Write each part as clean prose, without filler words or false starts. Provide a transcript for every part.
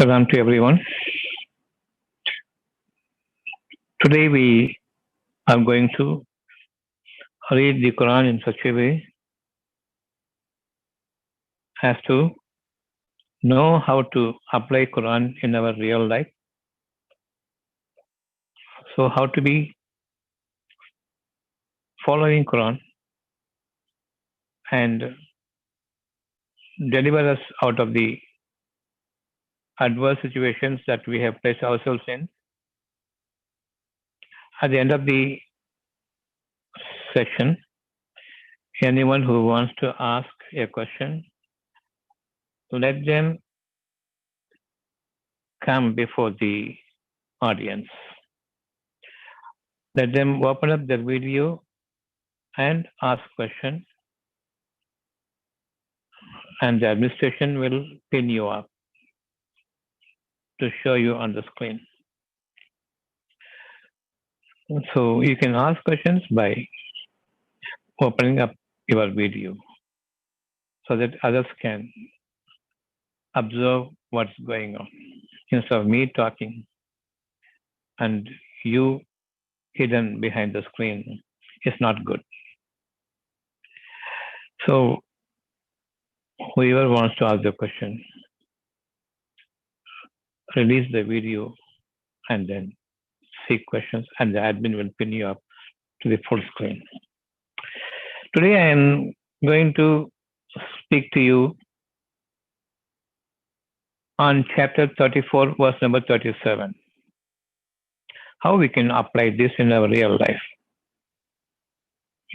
Salam to everyone. Today we are going to read the Quran in such a way as to know how to apply Quran in our real life. So how to be following Quran and deliver us out of the adverse situations that we have placed ourselves in. At the end of the section, anyone who wants to ask a question, let them come before the audience. Let them open up their video and ask question, and the administration will pin you up to show you on the screen. So you can ask questions by opening up your video so that others can observe what's going on. Instead of me talking and you hidden behind the screen is not good. So whoever wants to ask the question, release the video and then seek questions and the admin will pin you up to the full screen. Today I am going to speak to you on chapter 34, verse number 37. How we can apply this in our real life.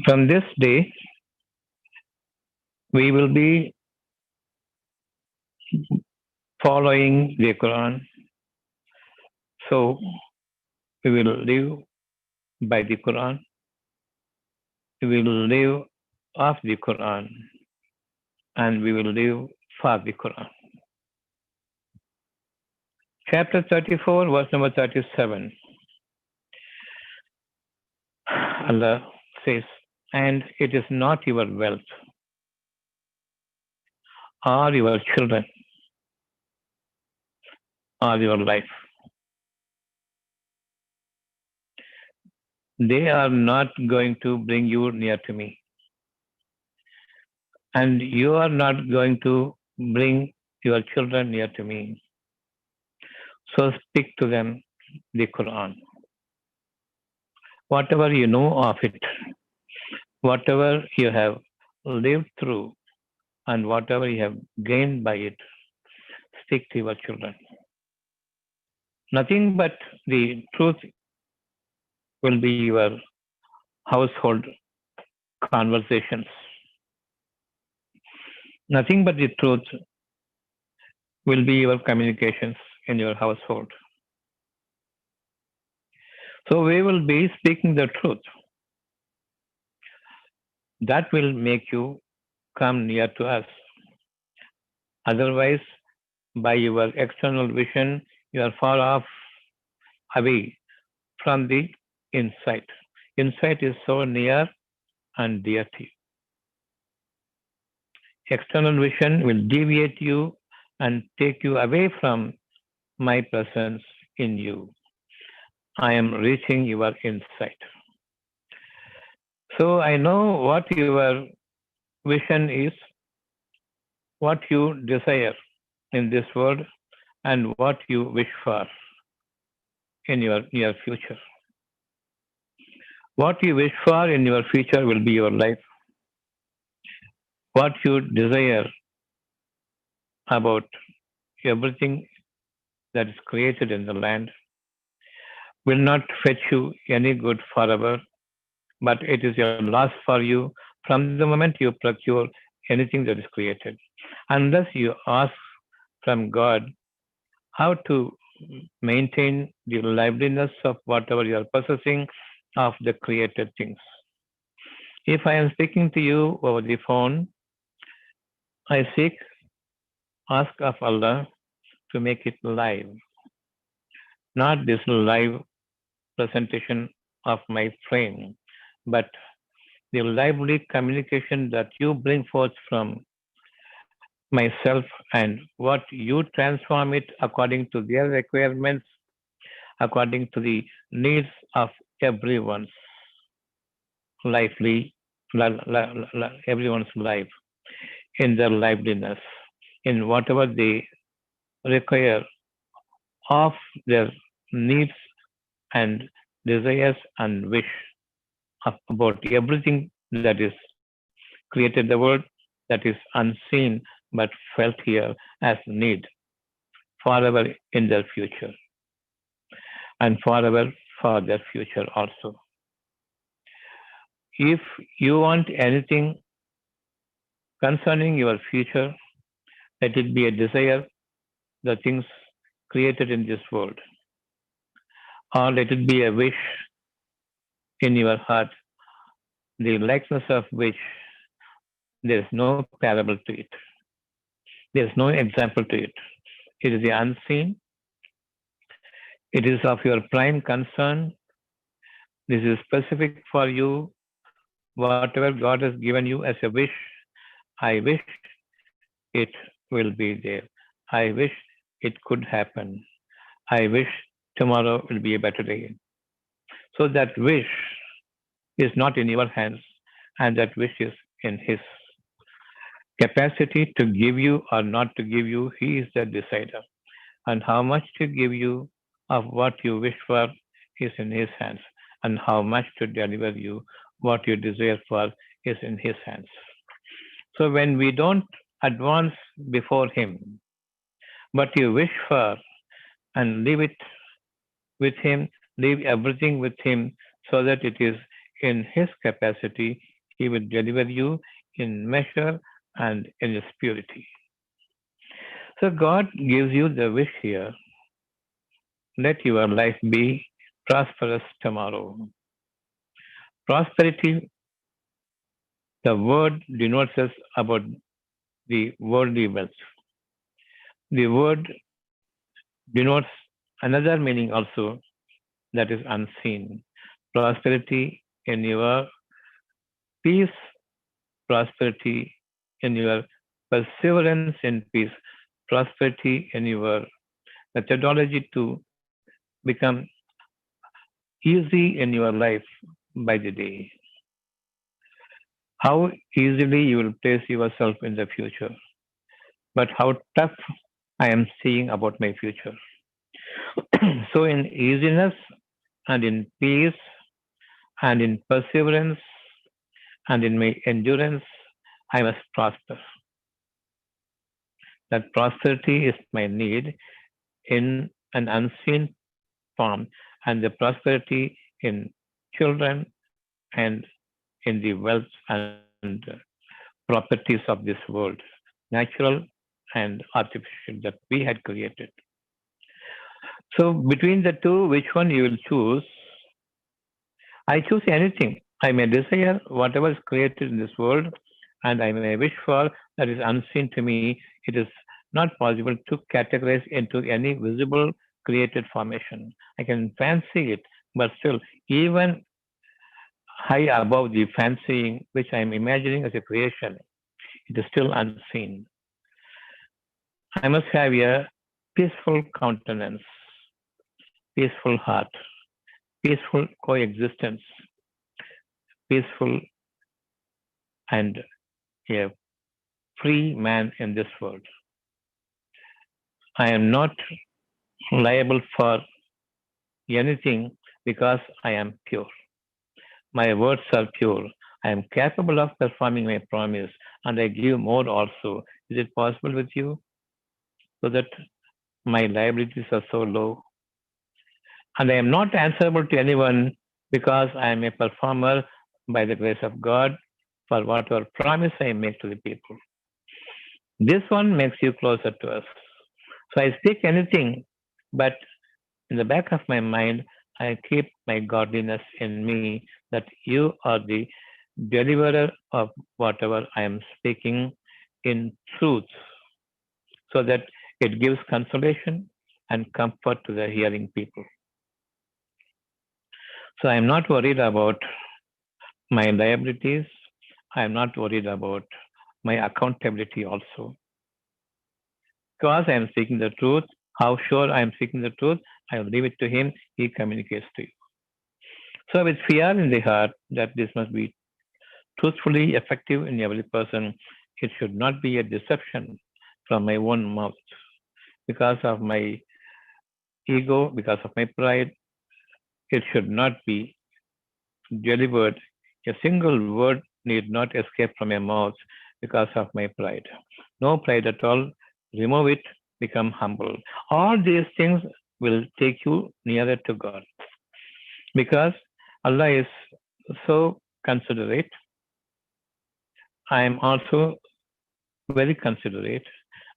From this day, we will be following the Quran. So we will live by the Quran. We will live of the Quran. And we will live for the Quran. Chapter 34, verse number 37. Allah says, and it is not your wealth or your children or your life. They are not going to bring you near to me. And you are not going to bring your children near to me. So speak to them the Quran. Whatever you know of it, whatever you have lived through, and whatever you have gained by it, speak to your children. Nothing but the truth will be your household conversations. Nothing but the truth will be your communications in your household. So we will be speaking the truth. That will make you come near to us. Otherwise, by your external vision, you are far off away from the insight. Insight is so near and dear to you. External vision will deviate you and take you away from my presence in you. I am reaching your insight. So I know what your vision is, what you desire in this world, and what you wish for in your near future. What you wish for in your future will be your life. What you desire about everything that is created in the land will not fetch you any good forever, but it is a loss for you from the moment you procure anything that is created. Unless you ask from God how to maintain the liveliness of whatever you are possessing of the created things. If I am speaking to you over the phone, I seek, ask of Allah to make it live, not this live presentation of my frame, but the lively communication that you bring forth from myself, and what you transform it according to their requirements, according to the needs of everyone's lively, everyone's life, in their liveliness, in whatever they require of their needs and desires and wish about everything that is created the world, that is unseen but felt here as need forever in their future and forever for their future also. If you want anything concerning your future, let it be a desire, the things created in this world, or let it be a wish in your heart, the likeness of which there is no parable to it. There is no example to it. It is the unseen. It is of your prime concern. This is specific for you. Whatever God has given you as a wish, I wish it will be there. I wish it could happen. I wish tomorrow will be a better day. So that wish is not in your hands, and that wish is in His capacity to give you or not to give you. He is the decider. And how much to give you of what you wish for is in His hands, and how much to deliver you what you desire for is in His hands. So when we don't advance before Him, but you wish for and leave it with Him, leave everything with Him, so that it is in His capacity, He will deliver you in measure and in His purity. So God gives you the wish here. Let your life be prosperous tomorrow. Prosperity, the word denotes us about the worldly wealth. The word denotes another meaning also, that is unseen. Prosperity in your peace, prosperity in your perseverance in peace, prosperity in your methodology to become easy in your life by the day. How easily you will place yourself in the future, but how tough I am seeing about my future. So, in easiness and in peace and in perseverance and in my endurance, I must prosper. That prosperity is my need in an unseen form, and the prosperity in children and in the wealth and properties of this world, natural and artificial, that we had created. So, between the two, which one you will choose? I choose anything. I may desire whatever is created in this world, and I may wish for that is unseen to me. It is not possible to categorize into any visible created formation. I can fancy it, but still, even high above the fancying which I am imagining as a creation, it is still unseen. I must have a peaceful countenance, peaceful heart, peaceful coexistence, peaceful and a free man in this world. I am not liable for anything because I am pure. My words are pure. I am capable of performing my promise, and I give more also. Is it possible with you? So that my liabilities are so low, and I am not answerable to anyone because I am a performer by the grace of God for whatever promise I make to the people. This one makes you closer to us. So I speak anything, but in the back of my mind, I keep my godliness in me that you are the deliverer of whatever I am speaking in truth, so that it gives consolation and comfort to the hearing people. So I am not worried about my liabilities. I am not worried about my accountability also. because I am seeking the truth, how sure I am seeking the truth, I will leave it to Him. He communicates to you. So, with fear in the heart that this must be truthfully effective in every person, it should not be a deception from my own mouth because of my ego, because of my pride. It should not be delivered. A single word need not escape from your mouth because of my pride. No pride at all. Remove it, become humble. All these things will take you nearer to God because Allah is so considerate. I am also very considerate,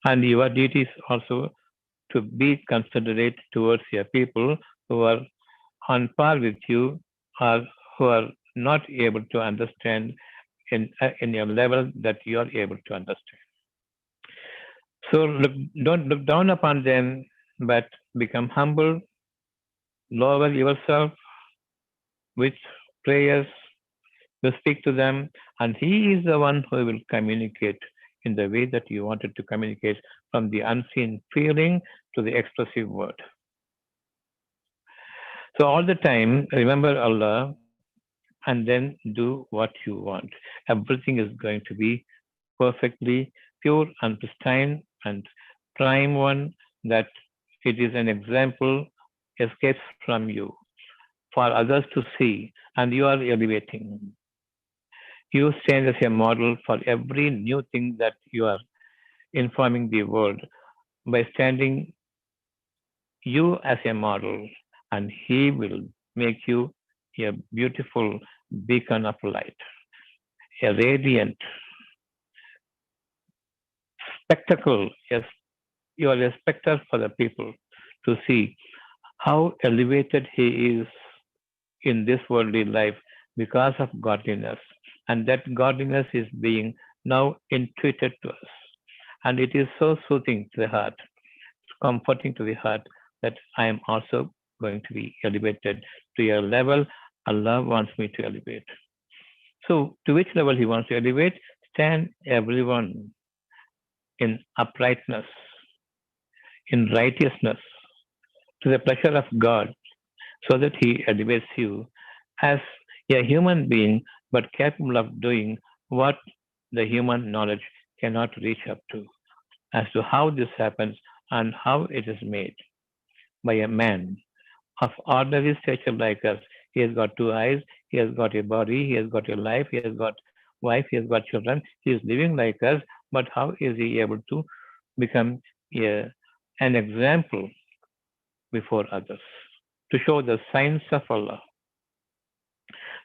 and your duty is also to be considerate towards your people who are on par with you or who are not able to understand in a level that you are able to understand. So don't look down upon them, but become humble, lower yourself with prayers. You speak to them, and He is the one who will communicate in the way that you wanted to communicate from the unseen feeling to the expressive word. So all the time, remember Allah and then do what you want. Everything is going to be perfectly pure and pristine and prime one that it is an example escapes from you for others to see and you are elevating. You stand as a model for every new thing that you are informing the world by standing you as a model, and He will make you a beautiful beacon of light, a radiant spectacle. Yes, you are a spectacle for the people to see how elevated He is in this worldly life because of godliness. And that godliness is being now entreated to us. And it is so soothing to the heart, comforting to the heart that I am also going to be elevated to a level Allah wants me to elevate. So, to which level He wants to elevate? Stand everyone in uprightness, in righteousness, to the pleasure of God, so that He elevates you as a human being, but capable of doing what the human knowledge cannot reach up to, as to how this happens and how it is made by a man of ordinary stature like us. He has got two eyes, he has got a body, he has got a life, he has got wife, he has got children. He is living like us, but how is he able to become a, an example before others? To show the signs of Allah,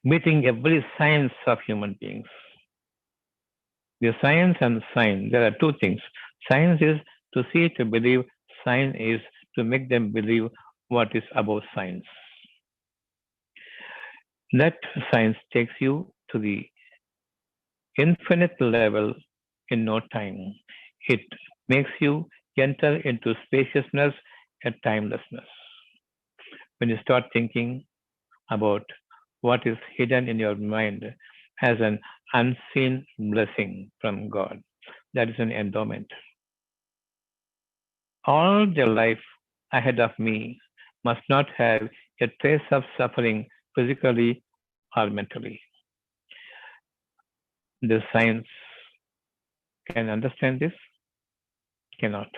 meeting every science of human beings. The science and sign, there are two things. Science is to see to believe, sign is to make them believe what is above science. That science takes you to the infinite level in no time. It makes you enter into spaciousness and timelessness. When you start thinking about what is hidden in your mind as an unseen blessing from God, that is an endowment. All the life ahead of me must not have a trace of suffering physically or mentally. The science can understand this, cannot.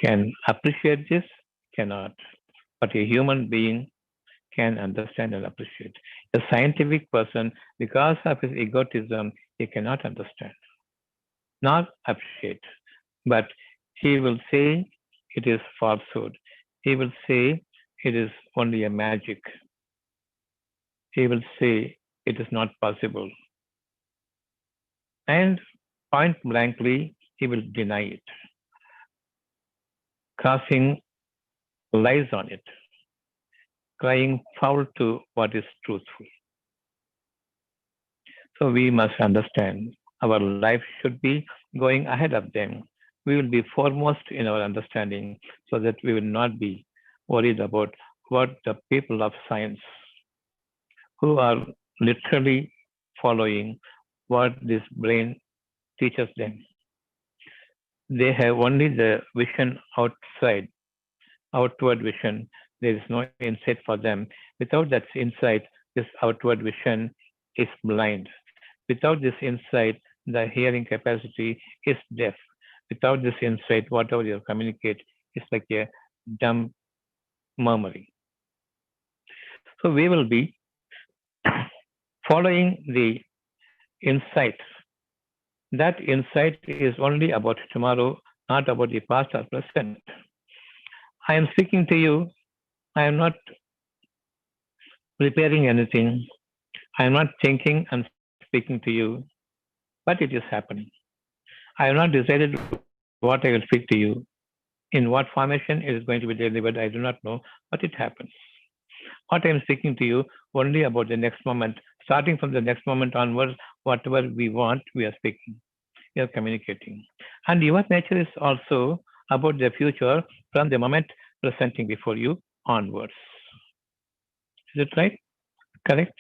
Can appreciate this, cannot. But a human being can understand and appreciate. A scientific person, because of his egotism, he cannot understand, nor appreciate. But he will say it is falsehood. He will say it is only a magic. He will say it is not possible. And point blankly, he will deny it, casting lies on it, crying foul to what is truthful. So we must understand our life should be going ahead of them. We will be foremost in our understanding so that we will not be worried about what the people of science who are literally following what this brain teaches them. They have only the vision outside, outward vision. There is no insight for them. Without that insight, this outward vision is blind. Without this insight, the hearing capacity is deaf. Without this insight, whatever you communicate is like a dumb murmuring. So we will be following the insight. That insight is only about tomorrow, not about the past or present. I am speaking to you. I am not preparing anything. I am not thinking and speaking to you, but it is happening. I have not decided what I will speak to you. In what formation it is going to be delivered, I do not know, but it happens. What I am speaking to you only about the next moment. Starting from the next moment onwards, whatever we want, we are speaking, we are communicating. And your nature is also about the future from the moment presenting before you onwards. Is it right? Correct?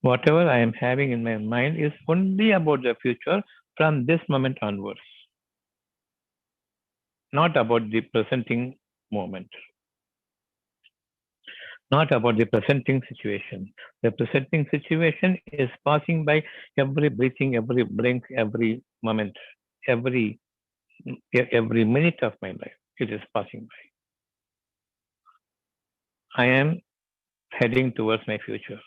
Whatever I am having in my mind is only about the future from this moment onwards, not about the presenting moment, not about the presenting situation. The presenting situation is passing by every breathing, every blink, every moment, every every minute of my life. It is passing by. I am heading towards my future.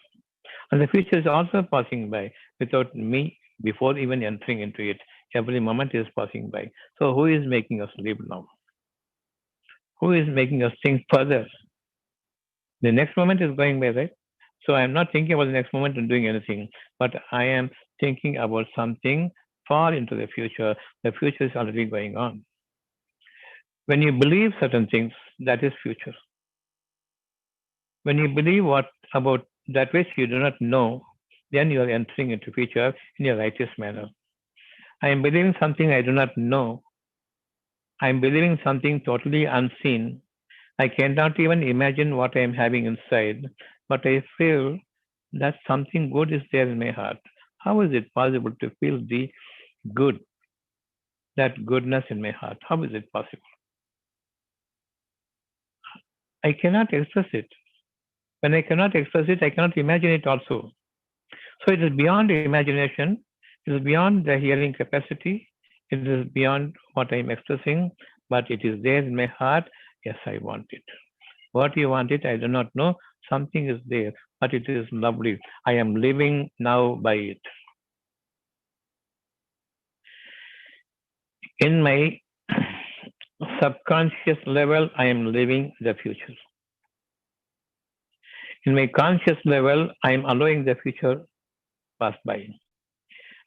And the future is also passing by without me before even entering into it. Every moment is passing by. So who is making us live now? Who is making us think further? The next moment is going by, right? So I'm not thinking about the next moment and doing anything, but I am thinking about something far into the future. The future is already going on. When you believe certain things, that is future. When you believe what about that which you do not know, then you are entering into future in a righteous manner. I am believing something I do not know. I am believing something totally unseen. I cannot even imagine what I am having inside, but I feel that something good is there in my heart. How is it possible to feel the good, that goodness in my heart? How is it possible? I cannot express it. When I cannot express it, I cannot imagine it also. So it is beyond imagination, it is beyond the hearing capacity, it is beyond what I am expressing, but it is there in my heart. Yes, I want it. What you want it, I do not know. Something is there, but it is lovely. I am living now by it. In my subconscious level, I am living the future. In my conscious level, I am allowing the future pass by.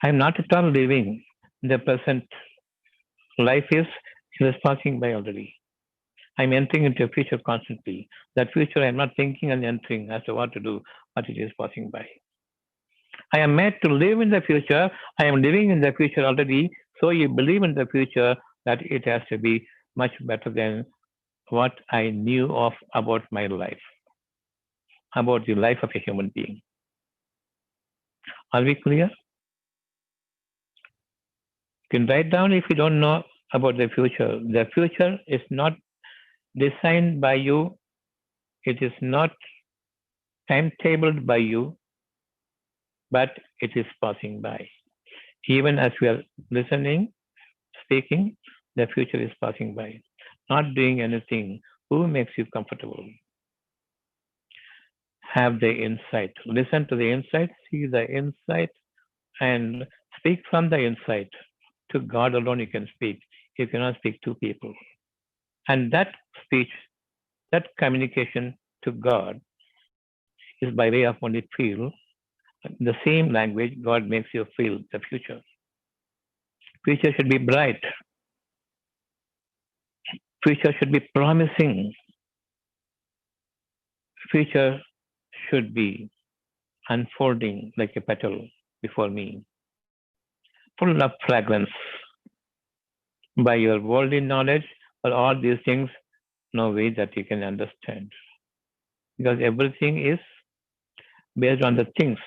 I am not at all living the present. Life is passing by already. I'm entering into a future constantly. That future I'm not thinking and entering as to what to do, but it is passing by. I am made to live in the future. I am living in the future already. So you believe in the future that it has to be much better than what I knew of about my life, about the life of a human being. Are we clear? You can write down if you don't know about the future. The future is not designed by you. It is not timetabled by you, but it is passing by. Even as we are listening, speaking, the future is passing by. Not doing anything. Who makes you comfortable? Have the insight. Listen to the insight, see the insight, and speak from the insight. To God alone you can speak. You cannot speak to people. And that speech, that communication to God is by way of only feel the same language God makes you feel the future. Future should be bright. Future should be promising. Future should be unfolding like a petal before me, full of fragrance. By your worldly knowledge or all these things, no way that you can understand. Because everything is based on the things.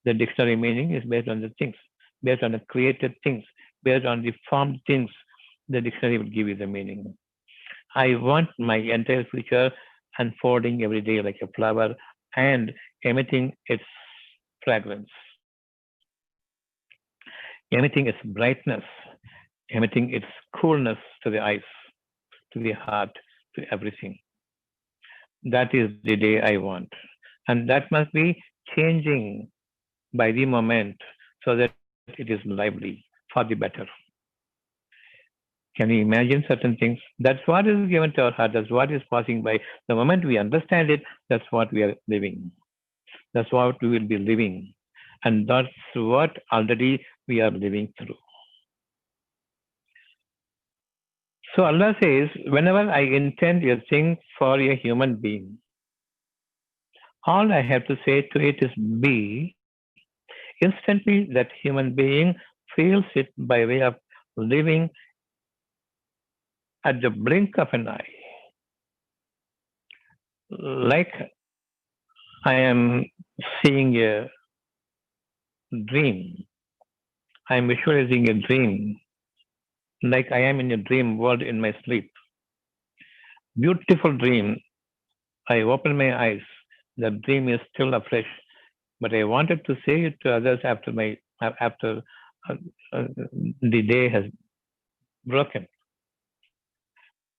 The dictionary meaning is based on the things, based on the created things. based on the form things the dictionary will give you the meaning. I want my entire future unfolding every day like a flower and emitting its fragrance, emitting its brightness, emitting its coolness to the eyes, to the heart, to everything. That is the day I want. And that must be changing by the moment so that it is lively for the better. Can you imagine certain things? That's what is given to our heart. That's what is passing by. The moment we understand it, that's what we are living. That's what we will be living. And that's what already we are living through. So Allah says, whenever I intend a thing for a human being, all I have to say to it is be. Instantly, that human being feels it by way of living at the blink of an eye. Like I am seeing a dream. I am visualizing a dream. Like I am in a dream world in my sleep. Beautiful dream. I open my eyes. The dream is still afresh, but I wanted to say it to others after uh, uh, the day has broken.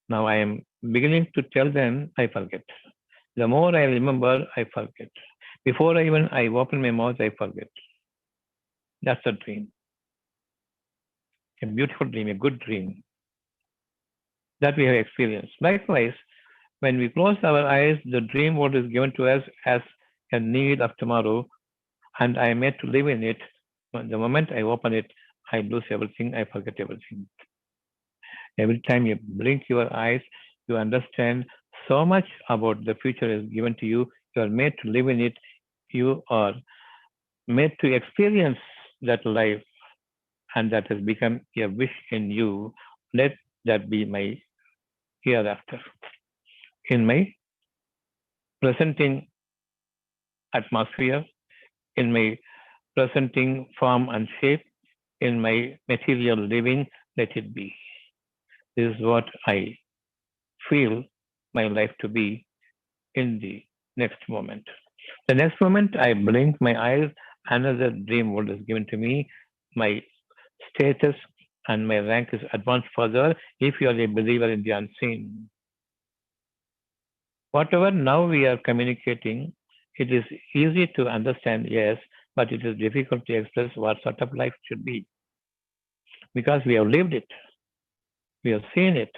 Now I am beginning to tell them I forget. The more I remember, I forget. Before I open my mouth, I forget. That's a dream, a beautiful dream, a good dream that we have experienced. Likewise, when we close our eyes, the dream what is given to us as a need of tomorrow, and I am made to live in it. The moment I open it, I lose everything, I forget everything. Every time you blink your eyes, you understand so much about the future is given to you. You are made to live in it. You are made to experience that life, and that has become a wish in you. Let that be my hereafter. In my presenting atmosphere, in my presenting form and shape, in my material living, let it be. This is what I feel my life to be in the next moment. The next moment I blink my eyes, another dream world is given to me. My status and my rank is advanced further if you are a believer in the unseen. Whatever now we are communicating, it is easy to understand, yes, but it is difficult to express what sort of life should be because we have lived it, we have seen it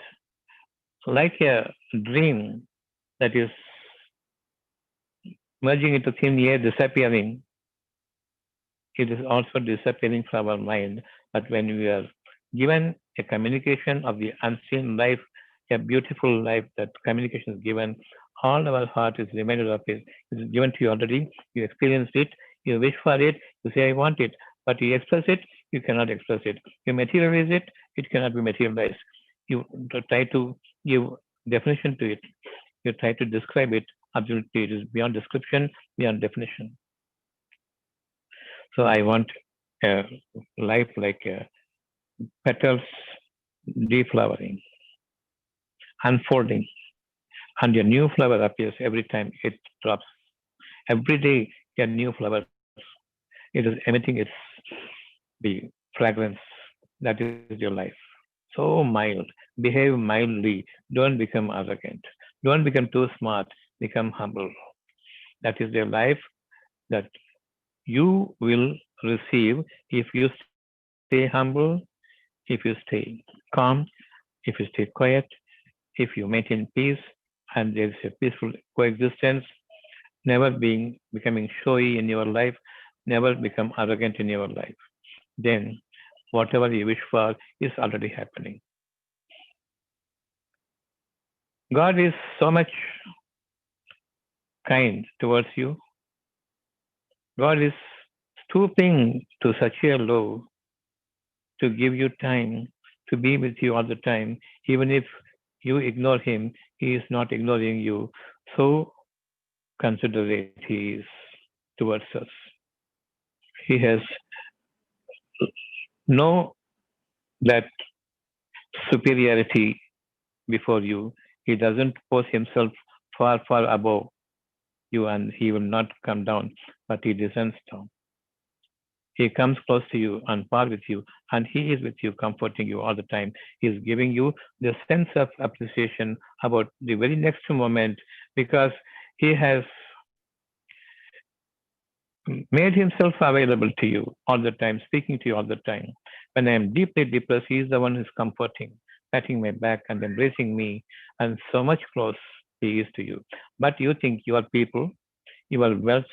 like a dream that is merging into thin air, disappearing. It is also disappearing from our mind. But when we are given a communication of the unseen life, a beautiful life that communication is given, all our heart is reminded of it. It is given to you already. You experienced it. You wish for it. You say, I want it. But you express it, you cannot express it. You materialize it, it cannot be materialized. You try to give definition to it. You try to describe it. Absolutely, it is beyond description, beyond definition. So I want a life like petals deflowering, unfolding, and a new flower appears every time it drops. Every day, a new flower. It is emitting its the fragrance. That is your life. So mild. Behave mildly. Don't become arrogant. Don't become too smart. Become humble. That is your life that you will receive if you stay humble, if you stay calm, if you stay quiet, if you maintain peace, and there is a peaceful coexistence, never being becoming showy in your life, never become arrogant in your life. Then whatever you wish for is already happening. God is so much kind towards you. God is stooping to such a low to give you time to be with you all the time. Even if you ignore him, he is not ignoring you. So considerate he is towards us. He has no that superiority before you. He doesn't pose himself far, far above you, and he will not come down, but he descends down. He comes close to you on par with you, and he is with you, comforting you all the time. He is giving you the sense of appreciation about the very next moment because he has made himself available to you all the time, speaking to you all the time. When I am deeply depressed, he is the one who is comforting, patting my back and embracing me, and so much close he is to you. But you think your people, your wealth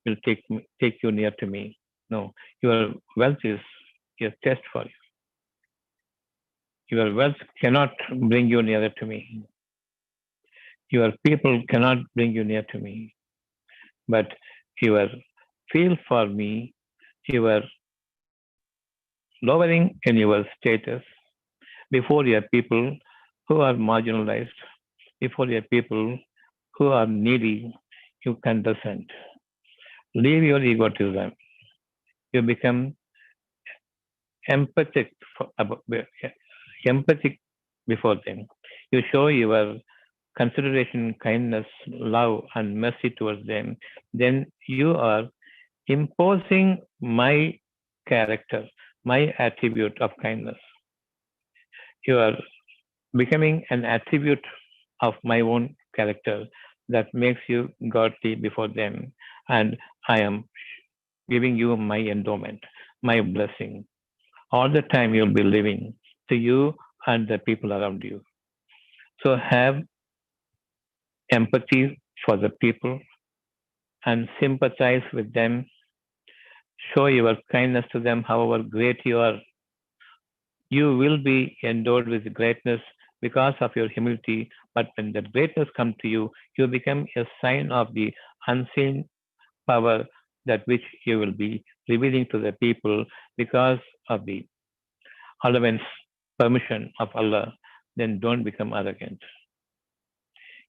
will take you near to me. No, your wealth is a test for you. Your wealth cannot bring you nearer to me. Your people cannot bring you near to me. But your feel for me, your lowering in your status before your people who are marginalized, before your people who are needy, you can descend. Leave your egotism. You become empathic empathic before them. You show your consideration, kindness, love, and mercy towards them. Then you are imposing my character, my attribute of kindness. You are becoming an attribute of my own character that makes you godly before them. And I am giving you my endowment, my blessing. All the time you'll be living to you and the people around you. So have empathy for the people and sympathize with them. Show your kindness to them, however great you are. You will be endowed with greatness because of your humility. But when that greatness comes to you, you become a sign of the unseen power that which you will be revealing to the people because of the allowance, permission of Allah. Then don't become arrogant.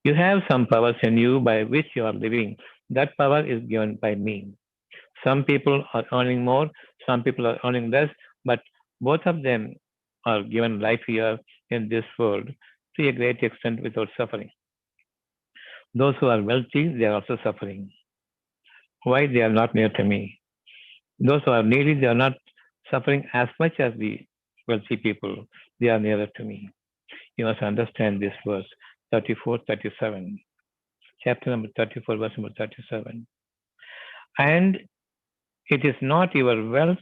You have some powers in you by which you are living. That power is given by me. Some people are earning more, some people are earning less, but both of them are given life here in this world to a great extent without suffering. Those who are wealthy, they are also suffering. Why they are not near to me? Those who are needy, they are not suffering as much as the wealthy people. They are nearer to me. You must understand this verse 34, 37. Chapter number 34, verse number 37. And it is not your wealth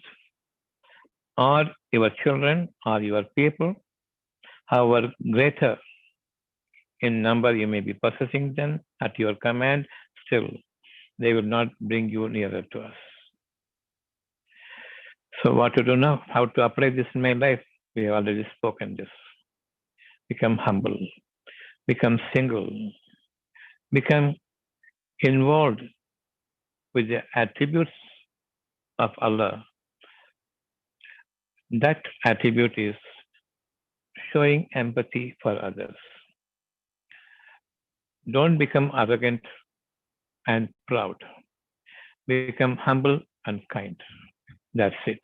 or your children or your people, however greater in number you may be possessing them at your command, still they will not bring you nearer to us. So what to do now? How to apply this in my life? We have already spoken this. Become humble, become single, become involved with the attributes of Allah. That attribute is showing empathy for others. Don't become arrogant and proud. Become humble and kind. That's it.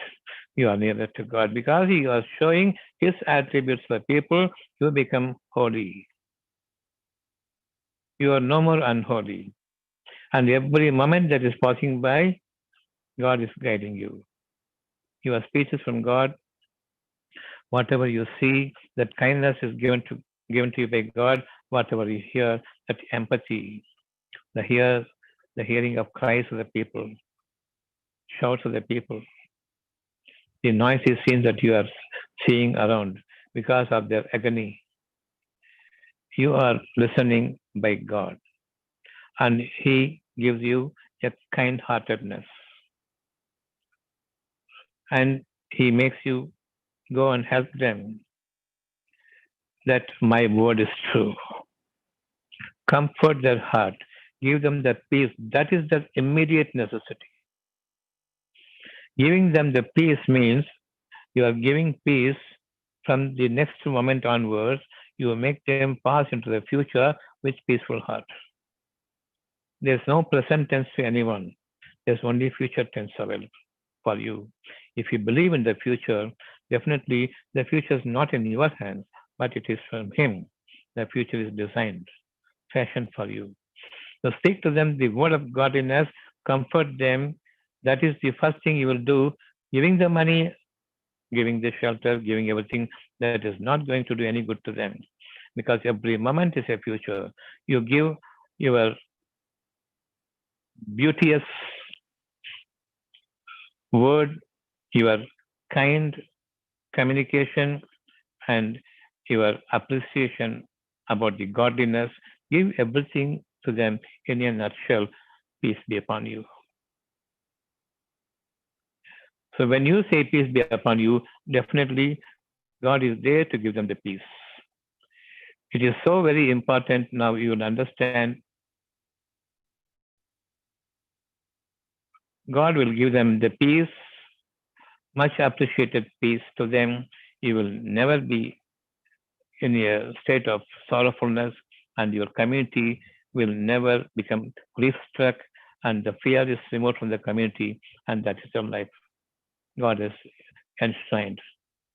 You are nearer to God because you are showing His attributes for people. You become holy. You are no more unholy. And every moment that is passing by, God is guiding you. Your speech is from God. Whatever you see, that kindness is given to you by God. Whatever you hear, that empathy, the hear, the hearing of cries of the people, shouts of the people, the noisy scenes that you are seeing around because of their agony. You are listening by God, and He gives you a kind heartedness, and He makes you go and help them. That my word is true. Comfort their heart, give them the peace. That is the immediate necessity. Giving them the peace means you are giving peace from the next moment onwards. You make them pass into the future with peaceful heart. There's no present tense to anyone. There's only future tense available for you. If you believe in the future, Definitely, the future is not in your hands, but it is from Him. The future is designed, fashioned for you. So speak to them the word of godliness, comfort them. That is the first thing you will do. Giving the money, giving the shelter, giving everything, that is not going to do any good to them. Because every moment is a future. You give your beauteous word, your kind communication, and your appreciation about the godliness. Give everything to them in a nutshell. Peace be upon you. So when you say peace be upon you, definitely God is there to give them the peace. It is so very important now you will understand God will give them the peace, much appreciated peace to them. You will never be in a state of sorrowfulness, and your community will never become grief struck, and the fear is removed from the community, and that is your life. God is enshrined,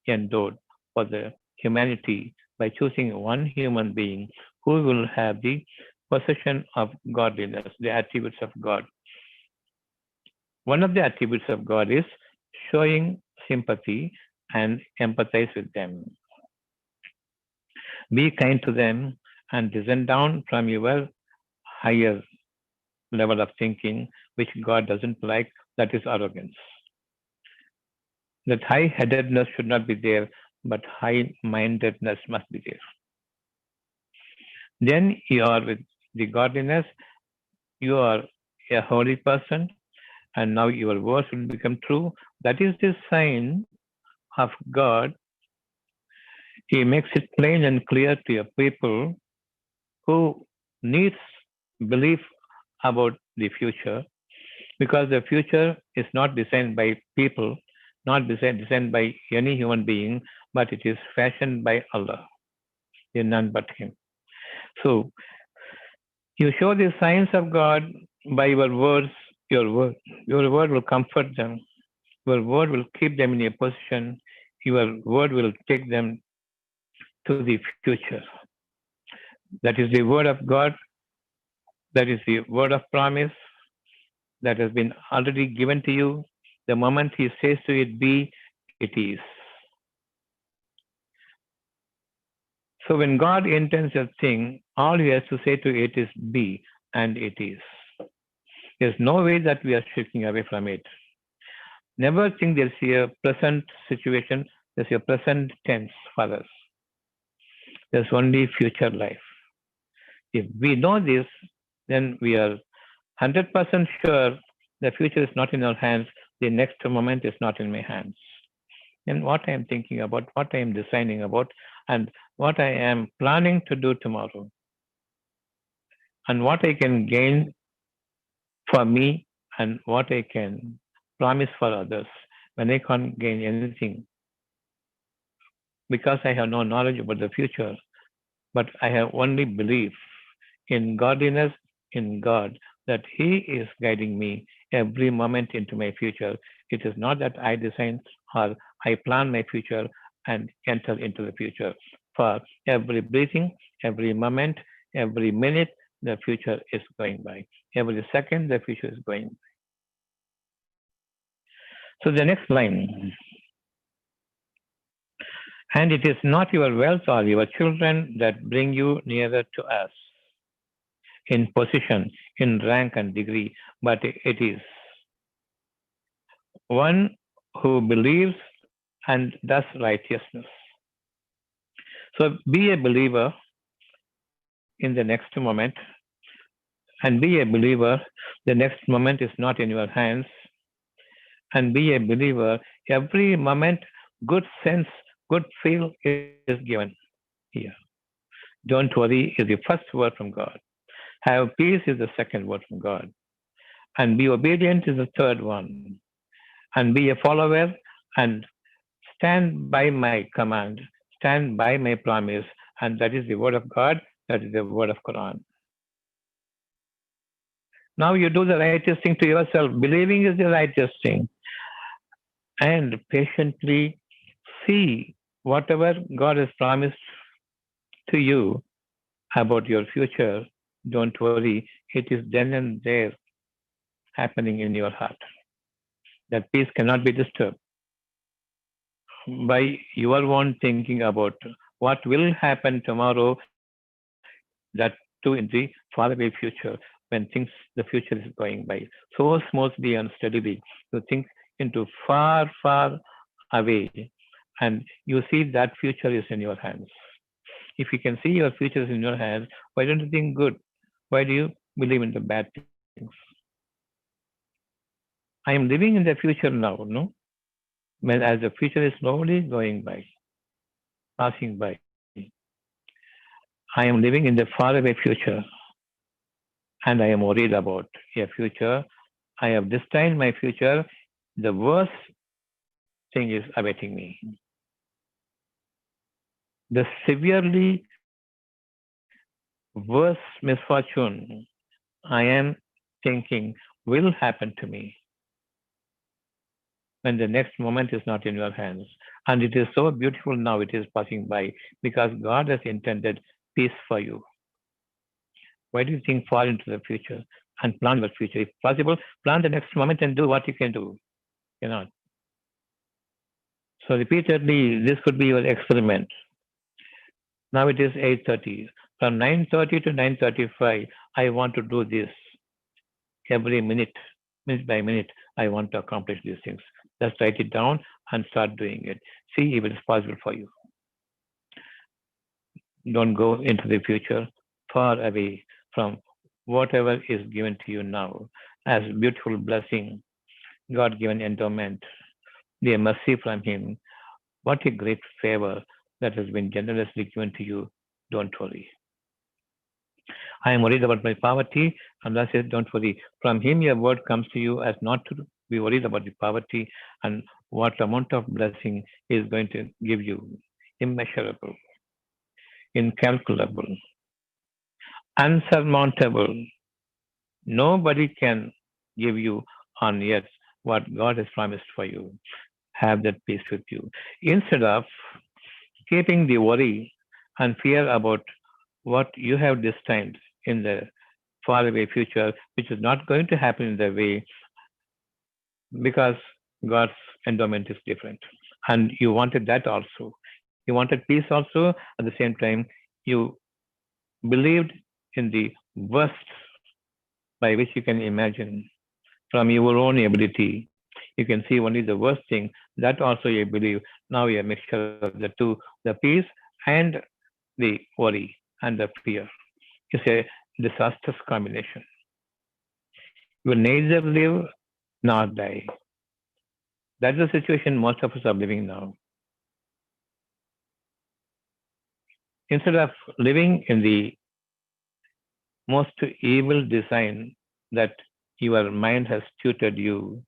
endowed for the humanity by choosing one human being who will have the possession of godliness, the attributes of God. One of the attributes of God is showing sympathy and empathize with them. Be kind to them and descend down from your higher level of thinking, which God doesn't like, that is arrogance. That high headedness should not be there, but high mindedness must be there. Then you are with the godliness, you are a holy person, and now your words will become true. That is the sign of God. He makes it plain and clear to your people who needs belief about the future, because the future is not designed by people, not designed by any human being, but it is fashioned by Allah, in none but Him. So you show the signs of God by your words. Your word will comfort them. Your word will keep them in a position. Your word will take them to the future. That is the word of God. That is the word of promise that has been already given to you. The moment He says to it be, it is. So when God intends a thing, all He has to say to it is be, and it is. There's no way that we are shrinking away from it. Never think there's a present situation, there's a present tense for us. There's only future life. If we know this, then we are 100% sure the future is not in our hands, the next moment is not in my hands. And what I am thinking about, what I am designing about, and what I am planning to do tomorrow, and what I can gain for me, and what I can promise for others when I can't gain anything because I have no knowledge about the future, but I have only belief in godliness, in God, that He is guiding me every moment into my future. It is not that I design or I plan my future and enter into the future. For every breathing, every moment, every minute, the future is going by. Every second, the future is going by. So the next line, and it is not your wealth or your children that bring you nearer to us in position, in rank and degree, but it is one who believes and does righteousness. So be a believer in the next moment, and be a believer. The next moment is not in your hands, and be a believer. Every moment, good sense, good feel is given here. Don't worry is the first word from God. Have peace is the second word from God. And be obedient is the third one. And be a follower and stand by my command, stand by my promise. And that is the word of God, that is the word of Quran. Now you do the righteous thing to yourself. Believing is the righteous thing. And patiently See, whatever God has promised to you about your future, don't worry, it is then and there happening in your heart. That peace cannot be disturbed by your own thinking about what will happen tomorrow, that too in the faraway future, when things the future is going by so smoothly and steadily. You think into far, far away, and you see that future is in your hands. If you can see your future is in your hands, why don't you think good? Why do you believe in the bad things? I am living in the future now, no? When as the future is slowly going by, passing by, I am living in the faraway future, and I am worried about a future. I have destined my future. The worst thing is awaiting me. The severely worst misfortune I am thinking will happen to me when the next moment is not in your hands. And it is so beautiful now it is passing by because God has intended peace for you. Why do you think far into the future and plan your future? If possible, plan the next moment and do what you can do. You know. So repeatedly, this could be your experiment. Now it is 8:30. From 9:30 to 9:35, I want to do this every minute, minute by minute. I want to accomplish these things. Just write it down and start doing it. See if it is possible for you. Don't go into the future far away from whatever is given to you now as beautiful blessing, God given endowment, the mercy from Him. What a great favor that has been generously given to you. Don't worry. I am worried about my poverty. Allah says, don't worry. From Him, your word comes to you as not to be worried about the poverty and what amount of blessing is going to give you. Immeasurable, incalculable, unsurmountable. Nobody can give you on earth what God has promised for you. Have that peace with you. Instead of keeping the worry and fear about what you have destined in the faraway future, which is not going to happen in the way because God's endowment is different. And you wanted that also. You wanted peace also. At the same time, you believed in the worst by which you can imagine from your own ability. You can see only the worst thing. That also you believe. Now a mixture of the two, the peace and the worry and the fear. It's a disastrous combination. You will neither live nor die. That's the situation most of us are living now. Instead of living in the most evil design that your mind has tutored you,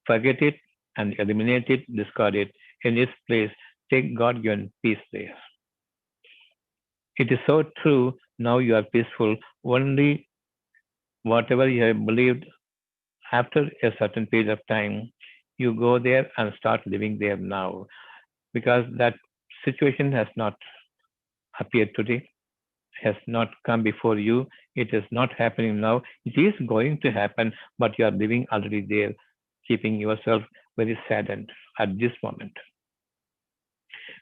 forget it and eliminate it, discard it. In its place, take God given peace there. It is so true. Now you are peaceful. Only whatever you have believed after a certain period of time, you go there and start living there now because that situation has not appeared today, has not come before you. It is not happening now. It is going to happen, but you are living already there, keeping yourself very saddened at this moment.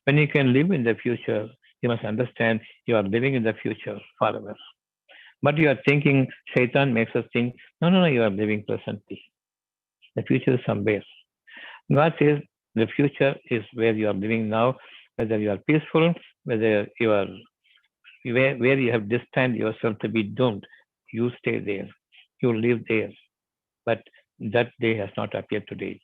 When you can live in the future, you must understand you are living in the future forever. But you are thinking, Shaitan makes us think, no, no, no, you are living presently. The future is somewhere. God says the future is where you are living now, whether you are peaceful, whether you are where you have destined yourself to be doomed. You stay there. You live there. But that day has not appeared today.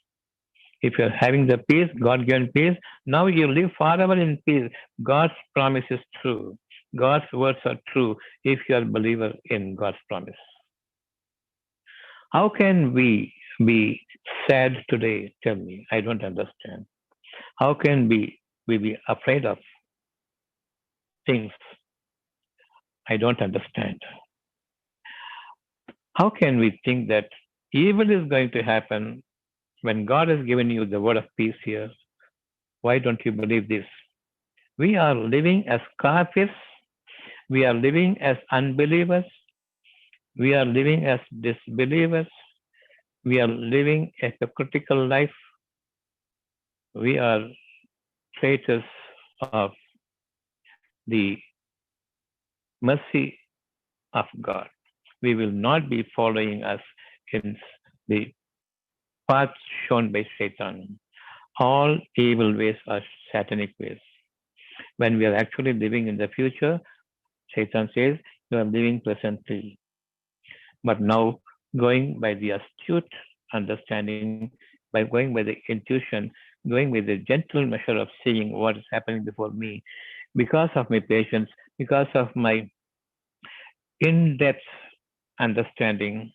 If you are having the peace, God given peace, now you live forever in peace. God's promise is true. God's words are true if you are a believer in God's promise. How can we be sad today? Tell me. I don't understand. How can we be afraid of things I don't understand? How can we think that evil is going to happen when God has given you the word of peace here? Why don't you believe this? We are living as kafirs. We are living as unbelievers. We are living as disbelievers. We are living a hypocritical life. We are traitors of the mercy of God. We will not be following us in the path shown by Satan. All evil ways are satanic ways. When we are actually living in the future, Satan says you are living presently. But now, going by the astute understanding, by going by the intuition, going by the gentle measure of seeing what is happening before me, because of my patience, because of my in depth understanding,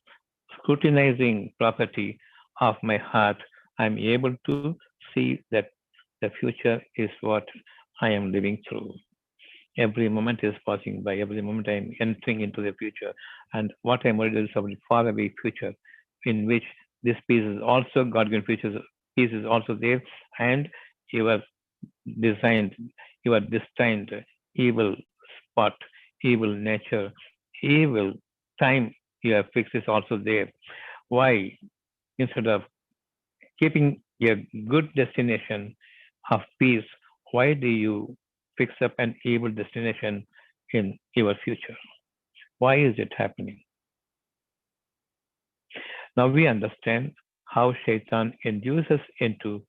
scrutinizing property of my heart, I'm able to see that the future is what I am living through. Every moment is passing by, every moment I am entering into the future. And what I'm worried is about the far away future in which this peace is also God given future peace is also there, and you are designed, you are destined evil spot, evil nature, evil time you have fixed is also there. Why? Instead of keeping a good destination of peace, why do you fix up an evil destination in your future? Why is it happening? Now we understand how Shaitan induces into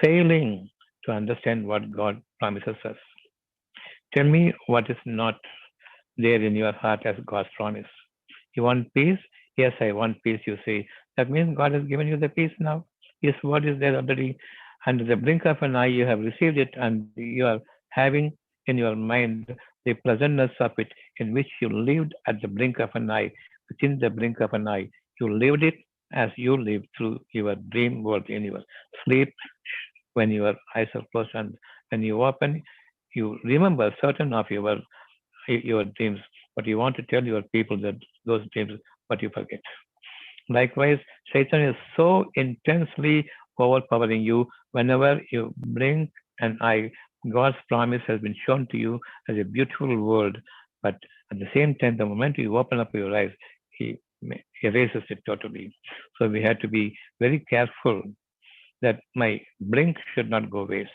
failing to understand what God promises us. Tell me what is not there in your heart as God's promise. You want peace? Yes, I want peace, you say. That means God has given you the peace now. His word is there already. And at the blink of an eye, you have received it, and you are having in your mind the pleasantness of it, in which you lived at the blink of an eye, within the blink of an eye. You lived it as you lived through your dream world in your sleep when your eyes are closed, and when you open, you remember certain of your dreams, but you want to tell your people that those dreams, but you forget. Likewise, Satan is so intensely overpowering you whenever you blink an eye. God's promise has been shown to you as a beautiful world, but at the same time, the moment you open up your eyes, he erases it totally. So we have to be very careful that my blink should not go waste.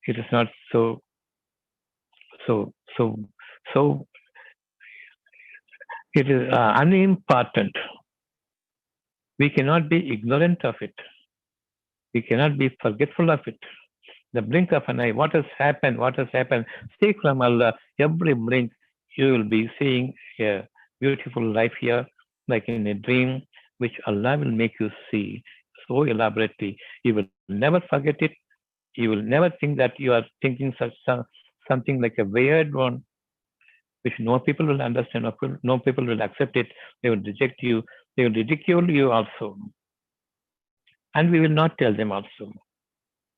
It is not so so so. It is unimportant. We cannot be ignorant of it. We cannot be forgetful of it. The blink of an eye, what has happened? What has happened? Seek from Allah. Every blink, you will be seeing a beautiful life here, like in a dream, which Allah will make you see so elaborately. You will never forget it. You will never think that you are thinking something like a weird one, which no people will understand, no people will accept it. They will reject you. They will ridicule you also. And we will not tell them also.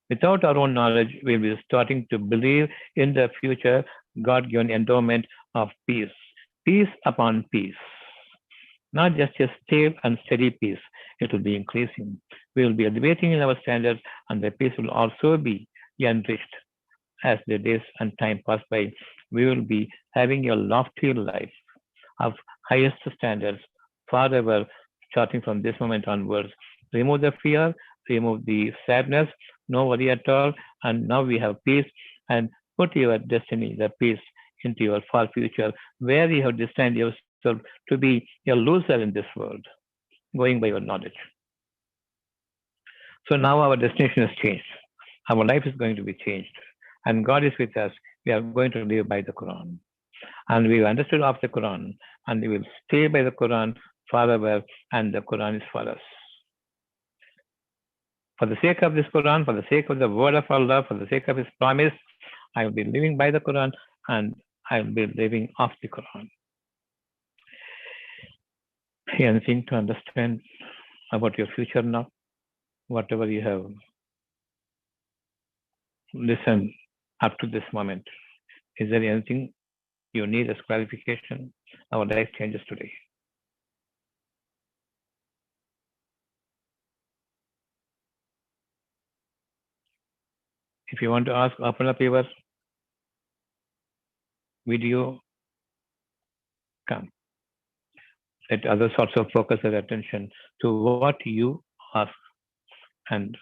Without our own knowledge, we will be starting to believe in the future God given endowment of peace. Peace upon peace. Not just a stable and steady peace. It will be increasing. We will be elevating in our standards, and the peace will also be enriched as the days and time pass by. We will be having a lofty life of highest standards forever, starting from this moment onwards. Remove the fear, remove the sadness, no worry at all, and now we have peace. And put your destiny, the peace, into your far future, where you have destined yourself to be a loser in this world, going by your knowledge. So now our destination has changed. Our life is going to be changed. And God is with us. We are going to live by the Quran. And we understood of the Quran, and we will stay by the Quran forever, and the Quran is for us. For the sake of this Quran, for the sake of the word of Allah, for the sake of His promise, I will be living by the Quran, and I will be living off the Quran. Anything to understand about your future now? Whatever you have listened up to this moment, is there anything you need as clarification? Our life changes today. If you want to ask, open up your video, come. Let others also focus their attention to what you ask and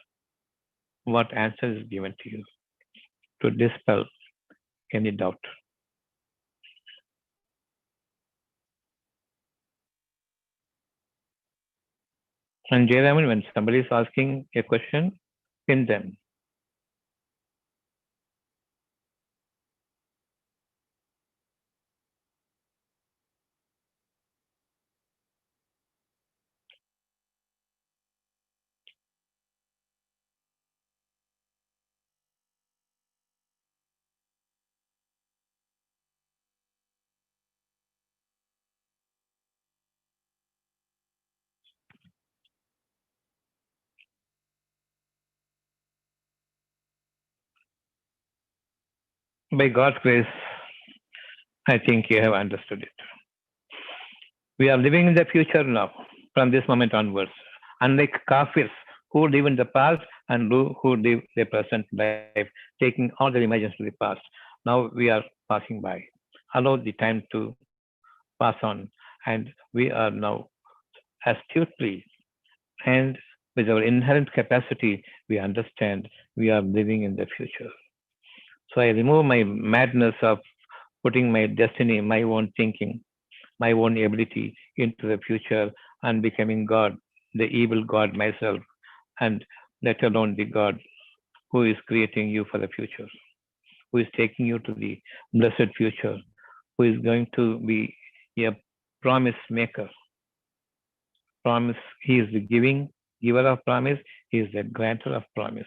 what answer is given to you to dispel any doubt. And Jayaraman, when somebody is asking a question, pin them. By God's grace, I think you have understood it. We are living in the future now, from this moment onwards. Unlike kafirs who live in the past and who live the present life, taking all their images to the past. Now we are passing by. Allow the time to pass on, and we are now astutely and with our inherent capacity, we understand we are living in the future. So I remove my madness of putting my destiny, my own thinking, my own ability into the future and becoming God, the evil God myself, and let alone the God who is creating you for the future, who is taking you to the blessed future, who is going to be a promise maker. Promise, he is the giver of promise, he is the grantor of promise.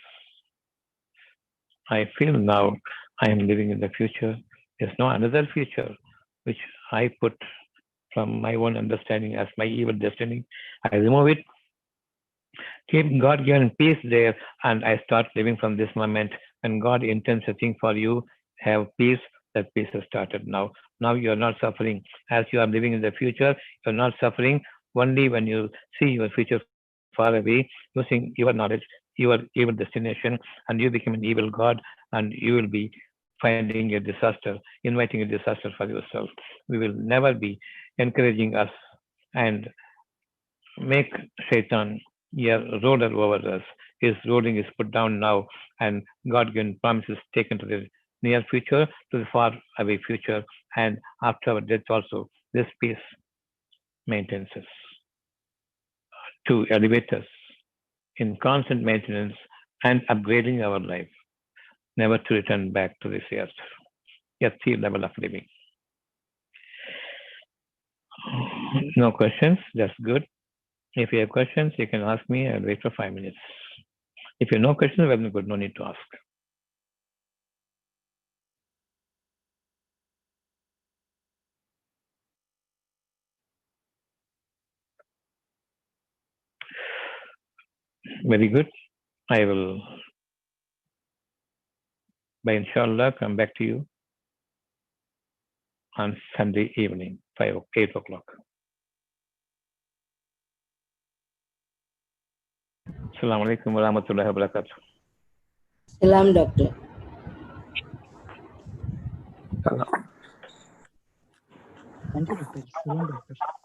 I feel now I am living in the future. There's no another future which I put from my own understanding as my evil destiny. I remove it, keep God given peace there, and I start living from this moment. When God intends a thing for you, have peace. That peace has started now. Now you are not suffering. As you are living in the future, you are not suffering only when you see your future far away, using your knowledge, your evil destination, and you become an evil God, and you will be finding a disaster, inviting a disaster for yourself. We will never be encouraging us and make Shaitan a ruler over us. His ruling is put down now, and God given promises taken to the near future, to the far away future, and after our death also. This peace maintains us to elevate us in constant maintenance and upgrading our life, never to return back to this earth. A sea level of living. No questions? That's good. If you have questions, you can ask me. I'll wait for 5 minutes. If you have no questions, well, good. No need to ask. Very good. I will, by inshallah, come back to you on Sunday evening, 8 o'clock. Assalamu alaikum wa rahmatullahi wa barakatuh. Salam, Doctor. Thank you, Doctor. Salam, Doctor.